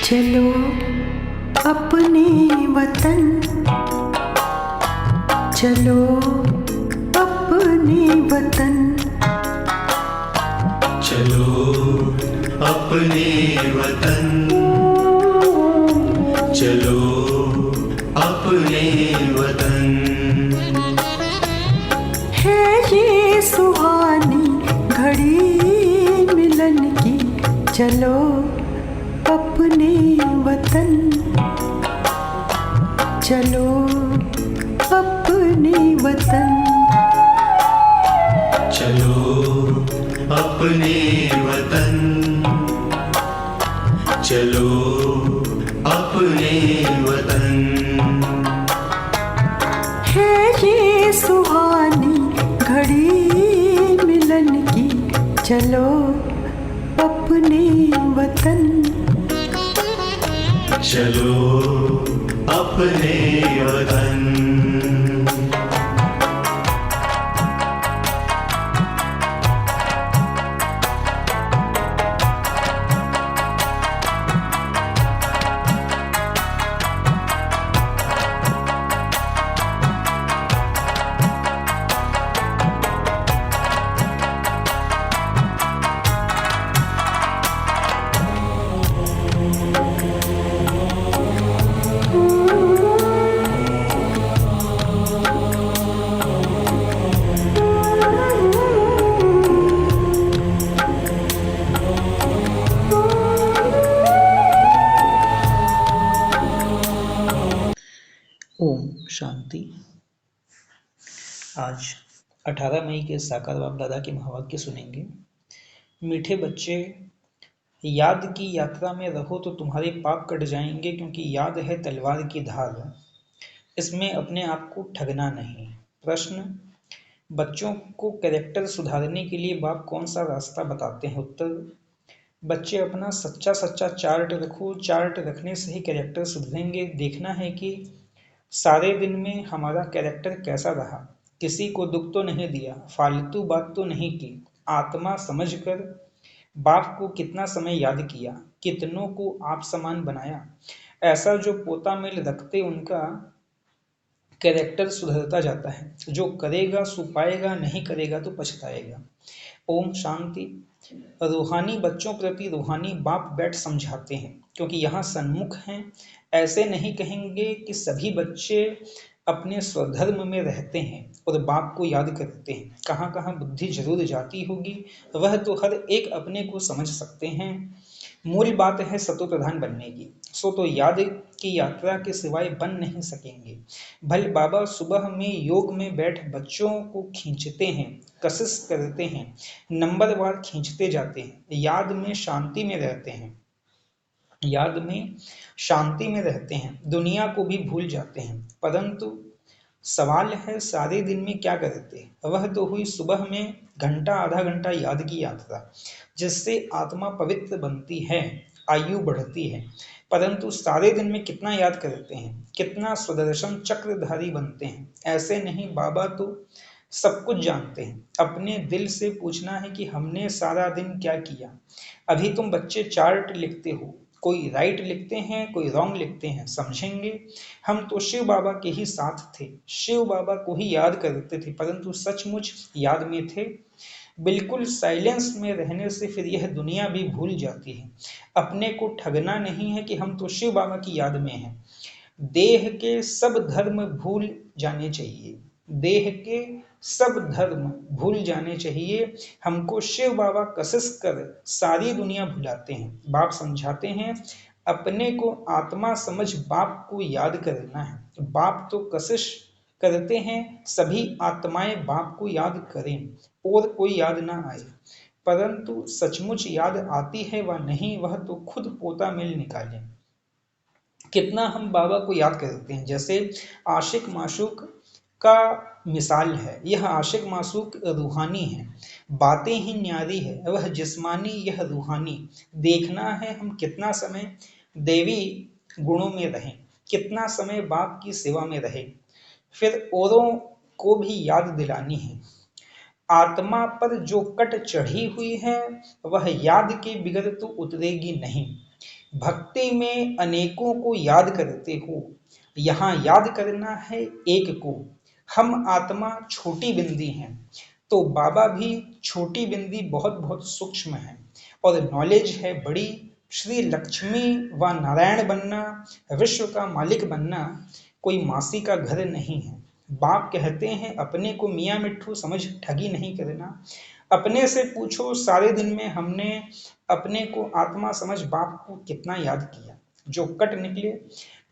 चलो अपने वतन, चलो अपने वतन, चलो अपने वतन, चलो अपने वतन। है ये सुहानी घड़ी मिलन की, चलो अपने वतन, चलो अपने वतन, चलो अपने वतन, चलो अपने वतन। है ये सुहानी घड़ी मिलन की, चलो अपने वतन, चलो अपने वतन। ओम शांति। आज 18 मई के साकार बाप दादा के महावाक्य सुनेंगे। मीठे बच्चे, याद की यात्रा में रहो तो तुम्हारे पाप कट जाएंगे, क्योंकि याद है तलवार की धार, इसमें अपने आप को ठगना नहीं। प्रश्न: बच्चों को कैरेक्टर सुधारने के लिए बाप कौन सा रास्ता बताते हैं? उत्तर: बच्चे अपना सच्चा सच्चा चार्ट रखो, चार्ट रखने से ही कैरेक्टर सुधरेंगे। देखना है कि सारे दिन में हमारा कैरेक्टर कैसा रहा, किसी को दुख तो नहीं दिया, फालतू बात तो नहीं की, आत्मा समझकर बाप को कितना समय याद किया, कितनों को आप समान बनाया। ऐसा जो पोता मेल रखते उनका कैरेक्टर सुधरता जाता है। जो करेगा सो पाएगा, नहीं करेगा तो पछताएगा। ओम शांति। रूहानी बच्चों प्रति रूहानी बाप बैठ समझाते हैं, क्योंकि यहाँ सन्मुख हैं। ऐसे नहीं कहेंगे कि सभी बच्चे अपने स्वधर्म में रहते हैं और बाप को याद करते हैं। कहाँ कहाँ बुद्धि जरूर जाती होगी, वह तो हर एक अपने को समझ सकते हैं। मूल बात है सतो प्रधान बनने की, सो तो याद की यात्रा के सिवाय बन नहीं सकेंगे। भले बाबा सुबह में योग में बैठ बच्चों को खींचते हैं, कशिश करते हैं, नंबरवार खींचते जाते हैं, याद में शांति में रहते हैं, याद में शांति में रहते हैं, दुनिया को भी भूल जाते हैं। परंतु सवाल है सारे दिन में क्या करते? वह तो हुई सुबह में घंटा आधा घंटा याद की यात्रा, जिससे आत्मा पवित्र बनती है, आयु बढ़ती है। परंतु सारे दिन में कितना याद करते हैं, कितना स्वदर्शन चक्रधारी बनते हैं? ऐसे नहीं, बाबा तो सब कुछ जानते हैं। अपने दिल से पूछना है कि हमने सारा दिन क्या किया। अभी तुम बच्चे चार्ट लिखते हो, कोई राइट लिखते हैं, कोई रॉन्ग लिखते हैं, समझेंगे। हम तो शिव बाबा के ही साथ थे, शिव बाबा को ही याद करते थे, परंतु सचमुच याद में थे। बिल्कुल साइलेंस में रहने से फिर यह दुनिया भी भूल जाती है। अपने को ठगना नहीं है कि हम तो शिव बाबा की याद में हैं। देह के सब धर्म भूल जाने चाहिए, देह के सब धर्म भूल जाने चाहिए। हमको शिव बाबा कशिश कर सारी दुनिया भुलाते हैं। बाप समझाते हैं अपने को आत्मा समझ बाप को याद करना है। बाप तो कशिश करते हैं सभी आत्माएं बाप को याद करें और कोई याद ना आए, परंतु सचमुच याद आती है व नहीं, वह तो खुद पोता मेल निकालें। कितना हम बाबा को याद करते हैं। जैसे आशिक माशूक का मिसाल है, यह आशिक माशूक रूहानी है, बातें ही न्यारी है, वह जिस्मानी यह रूहानी। देखना है हम कितना समय देवी गुणों में रहें, कितना समय बाप की सेवा में रहे, फिर औरों को भी याद दिलानी है। आत्मा पर जो कट चढ़ी हुई है वह याद के बिगड़ तो उतरेगी नहीं। भक्ति में अनेकों को याद करते हो, यहाँ याद करना है एक को। हम आत्मा छोटी बिंदी हैं, तो बाबा भी छोटी बिंदी बहुत बहुत सूक्ष्म है, और नॉलेज है बड़ी। श्री लक्ष्मी व नारायण बनना, विश्व का मालिक बनना कोई मासी का घर नहीं है। बाप कहते हैं अपने को मियाँ मिट्ठू समझ ठगी नहीं करना। अपने से पूछो सारे दिन में हमने अपने को आत्मा समझ बाप को कितना याद किया। जो कट निकले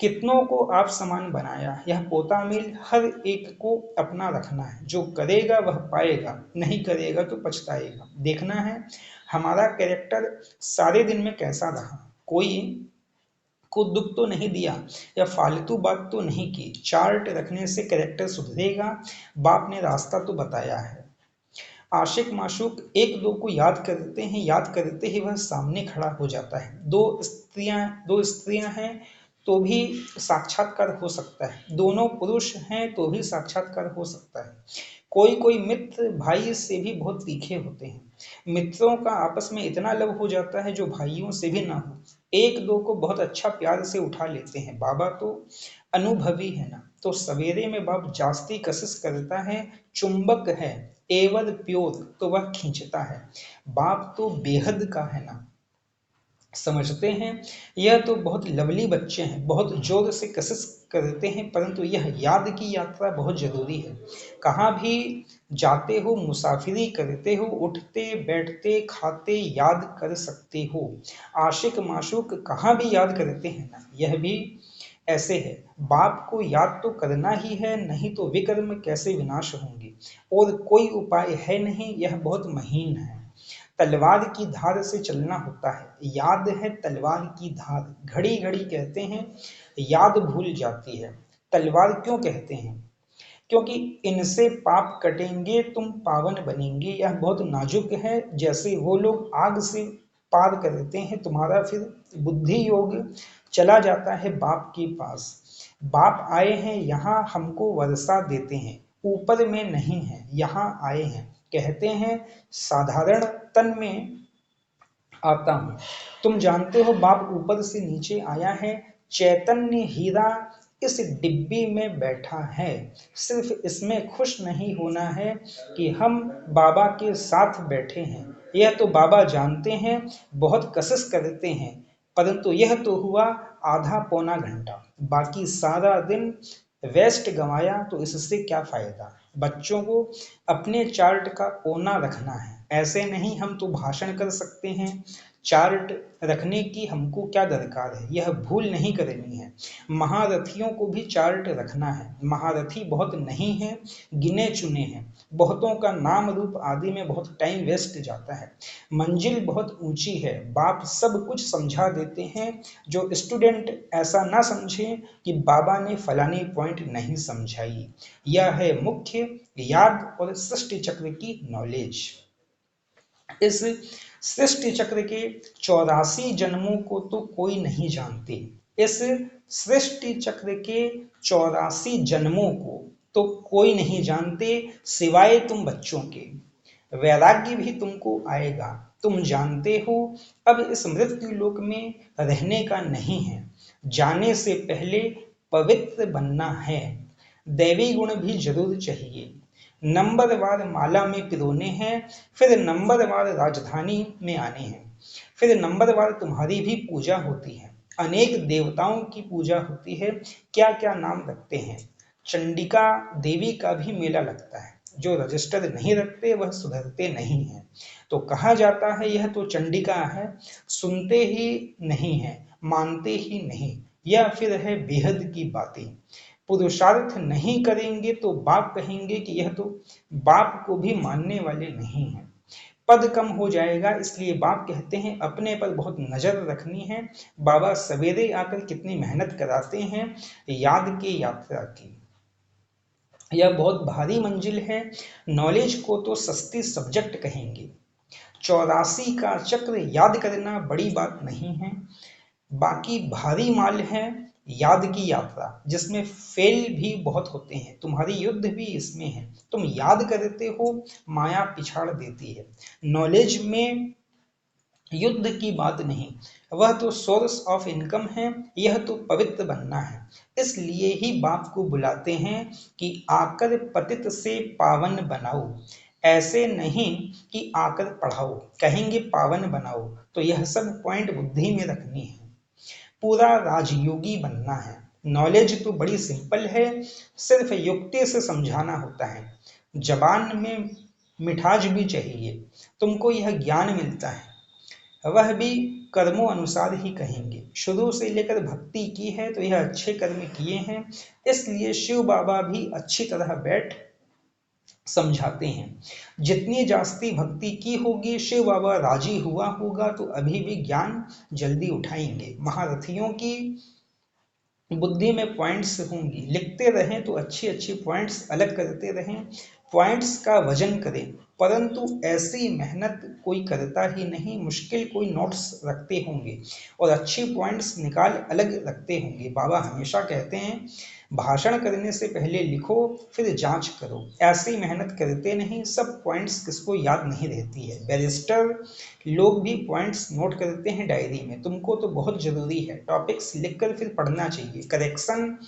कितनों को आप समान बनाया। यह पोता मिल हर एक को अपना रखना है। जो करेगा वह पाएगा, नहीं करेगा तो पछताएगा। देखना है हमारा कैरेक्टर सारे दिन में कैसा रहा। कोई को दुख तो नहीं दिया या फालतू बात तो नहीं की। चार्ट रखने से कैरेक्टर सुधरेगा। बाप ने रास्ता तो बताया है। आशिक माशूक एक दो को याद करते हैं, याद करते ही वह सामने खड़ा हो जाता है। दो स्त्रियां हैं तो भी साक्षात्कार हो सकता है, दोनों पुरुष हैं तो भी साक्षात्कार हो सकता है। कोई मित्र भाई से भी बहुत तीखे होते हैं। मित्रों का आपस में इतना लव हो जाता है जो भाइयों से भी ना हो। एक दो को बहुत अच्छा प्यार से उठा लेते हैं। बाबा तो अनुभवी है ना, तो सवेरे में बाप जास्ती कशिश करता है। चुंबक है एवं प्योर, तो वह खींचता है। बाप तो बेहद का है ना, समझते हैं। यह तो बहुत लवली बच्चे हैं, बहुत जोर से कशिश करते हैं, परंतु यह याद की यात्रा बहुत जरूरी है। कहाँ भी जाते हो, मुसाफिरी करते हो, उठते बैठते खाते याद कर सकते हो। आशिक माशूक कहाँ भी याद करते हैं ना, यह भी ऐसे है। बाप को याद तो करना ही है, नहीं तो विकर्म कैसे विनाश होंगे। और कोई उपाय है नहीं, यह बहुत महीन है। तलवार की धार से चलना होता है। याद है तलवार की धार। घड़ी घड़ी कहते हैं याद भूल जाती है। तलवार क्यों कहते हैं? क्योंकि इनसे पाप कटेंगे, तुम पावन बनेंगे। यह बहुत नाजुक है। जैसे वो लोग आग से पार करते हैं, तुम्हारा फिर बुद्धि योग चला जाता है बाप के पास। बाप आए हैं यहाँ हमको वर्षा देते हैं, ऊपर में नहीं है, यहाँ आए हैं। कहते हैं साधारण तन में आता हूं। तुम जानते हो बाप ऊपर से नीचे आया है। चैतन्य हीरा इस डिब्बी में बैठा है। सिर्फ इसमें खुश नहीं होना है कि हम बाबा के साथ बैठे हैं। यह तो बाबा जानते हैं, बहुत कशिश करते हैं, परंतु यह तो हुआ आधा पौना घंटा। बाकी सारा दिन वेस्ट गंवाया तो इससे क्या फायदा। बच्चों को अपने चार्ट का कोना रखना है। ऐसे नहीं हम तो भाषण कर सकते हैं, चार्ट रखने की हमको क्या दरकार है। यह भूल नहीं करनी है। महारथियों को भी चार्ट रखना है। महारथी बहुत नहीं है, गिने चुने हैं। बहुतों का नाम रूप आदि में बहुत टाइम वेस्ट जाता है। मंजिल बहुत ऊंची है। बाप सब कुछ समझा देते हैं। जो स्टूडेंट ऐसा ना समझे कि बाबा ने फलानी पॉइंट नहीं समझाई। यह है मुख्य याद और सृष्टि चक्र की नॉलेज। इस सृष्टि चक्र के 84 जन्मों को तो कोई नहीं जानते। इस सृष्टि चक्र के 84 जन्मों को तो कोई नहीं जानते सिवाय तुम बच्चों के। वैराग्य भी तुमको आएगा। तुम जानते हो अब इस मृत्यु लोक में रहने का नहीं है। जाने से पहले पवित्र बनना है। दैवी गुण भी जरूर चाहिए। नंबरवार माला में पिरोने हैं, फिर नंबरवार राजधानी में आने हैं, फिर नंबरवार तुम्हारी भी पूजा होती है। अनेक देवताओं की पूजा होती है। क्या क्या नाम रखते हैं। चंडिका देवी का भी मेला लगता है। जो रजिस्टर नहीं रखते वह सुधरते नहीं हैं। तो कहा जाता है यह तो चंडिका है। सुनते ही नहीं है, मानते ही नहीं। यह फिर है बेहद की बातें। पुरुषार्थ नहीं करेंगे तो बाप कहेंगे कि यह तो बाप को भी मानने वाले नहीं हैं। पद कम हो जाएगा, इसलिए बाप कहते हैं अपने पर बहुत नजर रखनी है। बाबा सवेरे आकर कितनी मेहनत कराते हैं याद के यात्रा की। यह बहुत भारी मंजिल है। नॉलेज को तो सस्ती सब्जेक्ट कहेंगे। 84 का चक्र याद करना बड़ी बात नहीं है। बाकी भारी माल है याद की यात्रा, जिसमें फेल भी बहुत होते हैं। तुम्हारी युद्ध भी इसमें है। तुम याद करते हो, माया पिछाड़ देती है। नॉलेज में युद्ध की बात नहीं, वह तो सोर्स ऑफ इनकम है, यह तो पवित्र बनना है। इसलिए ही बाप को बुलाते हैं कि आकर पतित से पावन बनाओ, ऐसे नहीं कि आकर पढ़ाओ। कहेंगे पावन बनाओ तो यह सब पॉइंट बुद्धि में रखनी है। पूरा राजयोगी बनना है। नॉलेज तो बड़ी सिंपल है, सिर्फ युक्ति से समझाना होता है। जबान में मिठास भी चाहिए, तुमको यह ज्ञान मिलता है। वह भी कर्मों अनुसार ही कहेंगे। शुरू से लेकर भक्ति की है तो यह अच्छे कर्म किए हैं, इसलिए शिव बाबा भी अच्छी तरह बैठ समझाते हैं। जितनी जास्ती भक्ति की होगी, शिव बाबा राजी हुआ होगा तो अभी भी ज्ञान जल्दी उठाएंगे। महारथियों की बुद्धि में पॉइंट्स होंगी, लिखते रहें तो अच्छी अच्छी पॉइंट्स अलग करते रहें, पॉइंट्स का वजन करें। परंतु ऐसी मेहनत कोई करता ही नहीं। मुश्किल कोई नोट्स रखते होंगे और अच्छी पॉइंट्स निकाल अलग रखते होंगे। बाबा हमेशा कहते हैं भाषण करने से पहले लिखो फिर जांच करो। ऐसी मेहनत करते नहीं, सब पॉइंट्स किसको याद नहीं रहती है। बैरिस्टर लोग भी पॉइंट्स नोट करते हैं डायरी में। तुमको तो बहुत जरूरी है, टॉपिक्स लिखकर फिर पढ़ना चाहिए, करेक्शन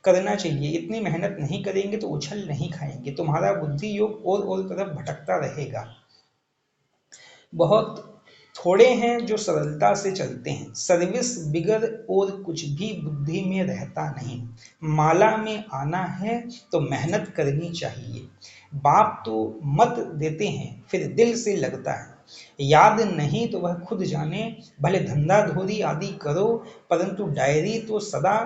करना चाहिए। इतनी मेहनत नहीं करेंगे तो उछल नहीं खाएंगे, तुम्हारा बुद्धि योग और तरफ भटकता रहेगा। बहुत थोड़े हैं जो सरलता से चलते हैं। सर्विस बिगर और कुछ भी बुद्धि में रहता नहीं। माला में आना है तो मेहनत करनी चाहिए। बाप तो मत देते हैं, फिर दिल से लगता है। याद नहीं तो वह खुद जाने, भले धंधा धोरी आदि करो, परंतु डायरी तो सदा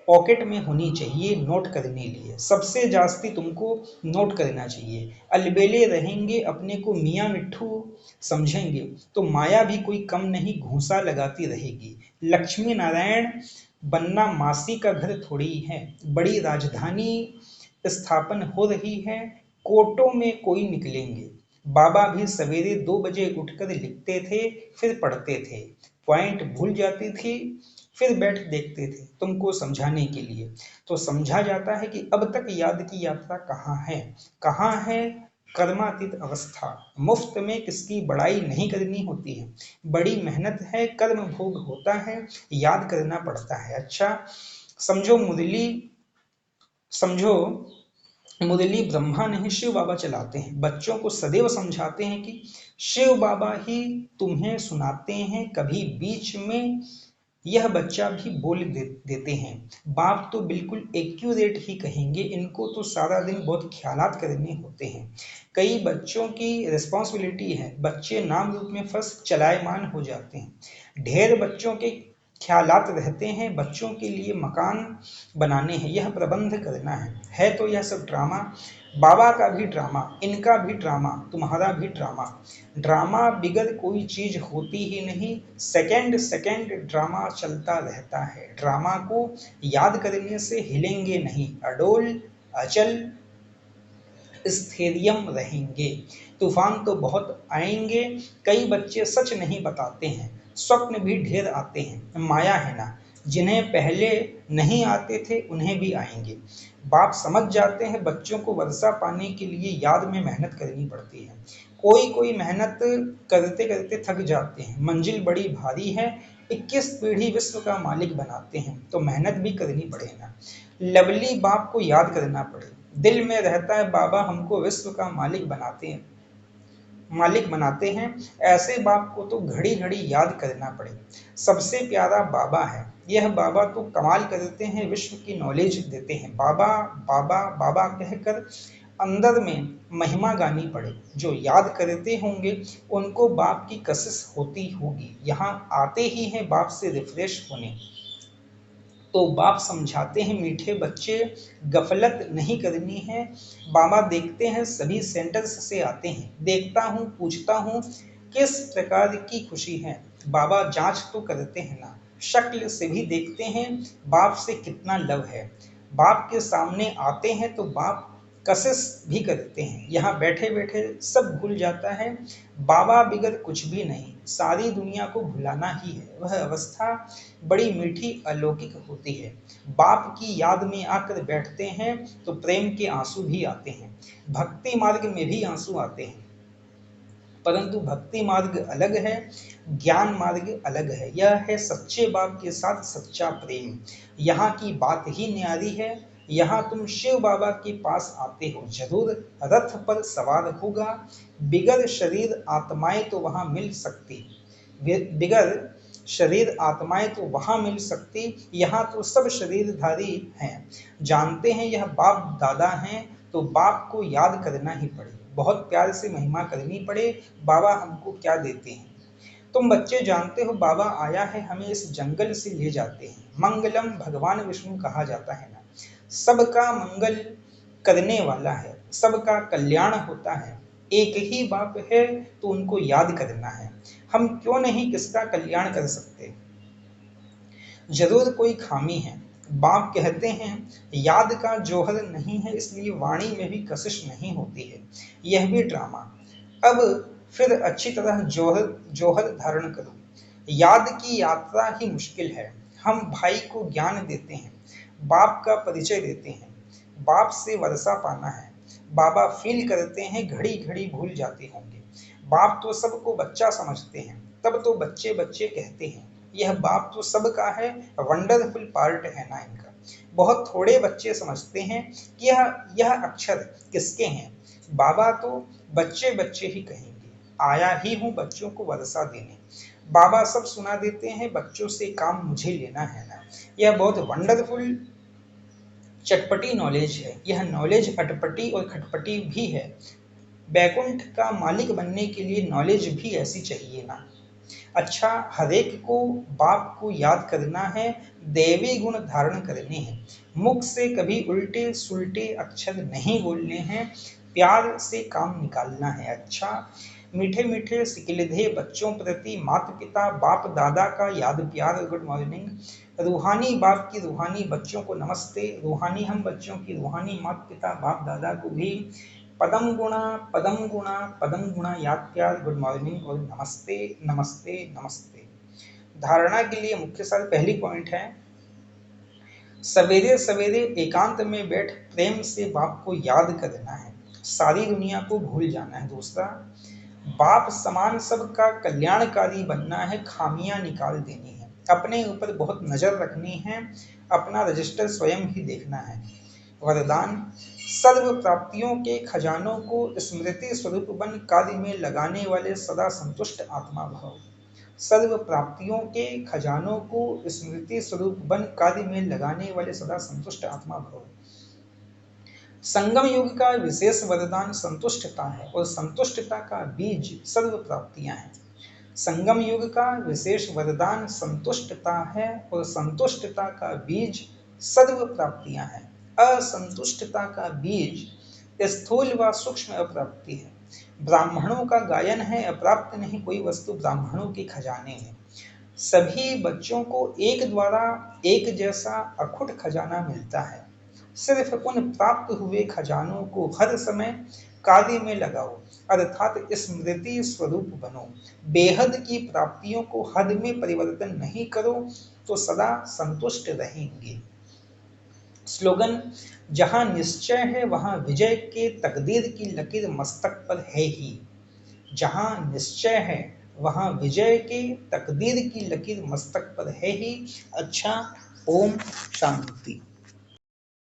पॉकेट में होनी चाहिए नोट करने लिए। सबसे जास्ती तुमको नोट करना चाहिए। अलबेले रहेंगे, अपने को मियाँ मिट्ठू समझेंगे तो माया भी कोई कम नहीं घूंसा लगाती रहेगी। लक्ष्मी नारायण बनना मासी का घर थोड़ी है। बड़ी राजधानी स्थापन हो रही है, कोर्टों में कोई निकलेंगे। बाबा भी सवेरे 2 बजे उठकर लिखते थे, फिर पढ़ते थे। पॉइंट भूल जाती थी, फिर बैठ देखते थे तुमको समझाने के लिए। तो समझा जाता है कि अब तक याद की यात्रा कहाँ है कर्मातीत अवस्था। मुफ्त में किसकी बड़ाई नहीं करनी होती है, बड़ी मेहनत है, कर्म भोग होता है, याद करना पड़ता है। अच्छा समझो मुरली ब्रह्मा नहीं शिव बाबा चलाते हैं। बच्चों को सदैव समझाते हैं कि शिव बाबा ही तुम्हें सुनाते हैं, कभी बीच में यह बच्चा भी बोल देते हैं। बाप तो बिल्कुल एक्यूरेट ही कहेंगे, इनको तो सारा दिन बहुत ख्यालात करने होते हैं। कई बच्चों की रिस्पॉन्सिबिलिटी है, बच्चे नाम रूप में फर्स्ट चलायमान हो जाते हैं। ढेर बच्चों के ख्यालात रहते हैं, बच्चों के लिए मकान बनाने हैं, यह प्रबंध करना है तो यह सब ड्रामा। बाबा का भी ड्रामा, इनका भी ड्रामा, तुम्हारा भी ड्रामा। ड्रामा बिगर कोई चीज होती ही नहीं। सेकंड ड्रामा चलता रहता है। ड्रामा को याद करने से हिलेंगे नहीं, अडोल अचल स्थैर्यम रहेंगे। तूफान तो बहुत आएंगे, कई बच्चे सच नहीं बताते हैं, स्वप्न भी ढेर आते हैं। माया है ना, जिन्हें पहले नहीं आते थे उन्हें भी आएंगे। बाप समझ जाते हैं बच्चों को वर्षा पाने के लिए याद में मेहनत करनी पड़ती है। कोई मेहनत करते करते थक जाते हैं, मंजिल बड़ी भारी है, 21 पीढ़ी विश्व का मालिक बनाते हैं तो मेहनत भी करनी पड़े ना। लवली बाप को याद करना पड़े, दिल में रहता है बाबा हमको विश्व का मालिक बनाते हैं। ऐसे बाप को तो घड़ी घड़ी याद करना पड़े। सबसे प्यारा बाबा है, यह बाबा तो कमाल करते हैं, विश्व की नॉलेज देते हैं। बाबा बाबा बाबा कहकर अंदर में महिमा गानी पड़े। जो याद करते होंगे उनको बाप की कशिश होती होगी। यहाँ आते ही हैं बाप से रिफ्रेश होने, तो बाप समझाते हैं मीठे बच्चे गफलत नहीं करनी है। बाबा देखते हैं सभी सेंटर्स से आते हैं, देखता हूँ पूछता हूँ किस प्रकार की खुशी है। बाबा जांच तो करते हैं ना, शक्ल से भी देखते हैं बाप से कितना लव है। बाप के सामने आते हैं तो बाप कशिश भी करते हैं। यहाँ बैठे बैठे सब भूल जाता है, बाबा बिगर कुछ भी नहीं, सारी दुनिया को भुलाना ही है। वह अवस्था बड़ी मीठी अलौकिक होती है। बाप की याद में आकर बैठते हैं तो प्रेम के आंसू भी आते हैं, भक्ति मार्ग में भी आंसू आते हैं। परंतु भक्ति मार्ग अलग है, ज्ञान मार्ग अलग है। यह है सच्चे बाप के साथ सच्चा प्रेम। यहाँ की बात ही न्यारी है। यहाँ तुम शिव बाबा के पास आते हो जरूर, रथ पर सवार होगा। बिगर शरीर आत्माएं तो वहां मिल सकती, बिगर शरीर आत्माएं तो वहां मिल सकती। यहाँ तो सब शरीरधारी हैं। जानते हैं यह बाप दादा हैं, तो बाप को याद करना ही पड़े, बहुत प्यार से महिमा करनी पड़े। बाबा हमको क्या देते हैं? तुम बच्चे जानते हो बाबा आया है हमें इस जंगल से ले जाते हैं। मंगलम भगवान विष्णु कहा जाता है ना, सबका मंगल करने वाला है, सबका कल्याण होता है। एक ही बाप है तो उनको याद करना है। हम क्यों नहीं किसका कल्याण कर सकते? जरूर कोई खामी है। बाप कहते हैं याद का जौहर नहीं है, इसलिए वाणी में भी कशिश नहीं होती है। यह भी ड्रामा। अब फिर अच्छी तरह जौहर धारण करो। याद की यात्रा ही मुश्किल है। हम भाई को ज्ञान देते हैं, बाप का परिचय देते हैं। बाप से वर्षा पाना है। बाबा फील करते हैं घड़ी घड़ी भूल जाते होंगे। बाप तो सबको बच्चा समझते हैं, तब तो बच्चे बच्चे कहते हैं। यह बाप तो सबका है, वंडरफुल पार्ट है ना इनका। बहुत थोड़े बच्चे समझते हैं कि यह अक्षर किसके हैं। बाबा तो बच्चे बच्चे ही कहेंगे, आया ही हूँ बच्चों को वर्षा देने। बाबा सब सुना देते हैं, बच्चों से काम मुझे लेना है ना। यह बहुत वंडरफुल चटपटी नॉलेज है। यह नॉलेज अटपटी और खटपटी भी है। बैकुंठ का मालिक बनने के लिए नॉलेज भी ऐसी चाहिए ना। अच्छा, हरेक को बाप को याद करना है, देवी गुण धारण करने हैं। मुख से कभी उल्टे सुलटे अक्षर नहीं बोलने हैं, प्यार से काम निकालना है। अच्छा, मीठे मीठे सिकिलधे बच्चों प्रति माता पिता बाप दादा का याद प्यार। Good morning. रूहानी बाप की रूहानी बच्चों को नमस्ते। रूहानी हम बच्चों की रूहानी माता पिता बाप दादा को भी पदम गुणा पदम गुणा पदम गुणा याद प्यार। गुड मॉर्निंग और नमस्ते नमस्ते नमस्ते। धारणा के लिए मुख्य सार पहली पॉइंट है, सवेरे सवेरे एकांत में बैठ प्रेम से बाप को याद करना है, सारी दुनिया को भूल जाना है। दूसरा, बाप समान सबका कल्याणकारी बनना है, खामियां निकाल देनी है, अपने ऊपर बहुत नजर रखनी है, अपना रजिस्टर स्वयं ही देखना है। वरदान, सर्व प्राप्तियों के खजानों को स्मृति स्वरूप बन कार्य में लगाने वाले सदा संतुष्ट आत्मा भव। सर्व प्राप्तियों के खजानों को स्मृति स्वरूप बन कार्य में लगाने वाले सदा संतुष्ट आत्मा भव। संगम युग का विशेष वरदान संतुष्टता है और संतुष्टता का बीज सर्व प्राप्तियां हैं। संगम युग का विशेष वरदान संतुष्टता है और संतुष्टता का बीज सर्व प्राप्तियां हैं। असंतुष्टता का बीज स्थूल व सूक्ष्म अप्राप्ति है। ब्राह्मणों का गायन है, अप्राप्त नहीं कोई वस्तु ब्राह्मणों के खजाने हैं। सभी बच्चों को एक द्वारा एक जैसा अखुट खजाना मिलता है। सिर्फ उन प्राप्त हुए खजानों को हर समय कार्य में लगाओ, अर्थात स्मृति स्वरूप बनो। बेहद की प्राप्तियों को हद में परिवर्तन नहीं करो तो सदा संतुष्ट रहेंगे। स्लोगन, जहां निश्चय है वहां विजय के तकदीर की लकीर मस्तक पर है ही। जहां निश्चय है वहां विजय के तकदीर की लकीर मस्तक पर है ही। अच्छा, ओम शांति।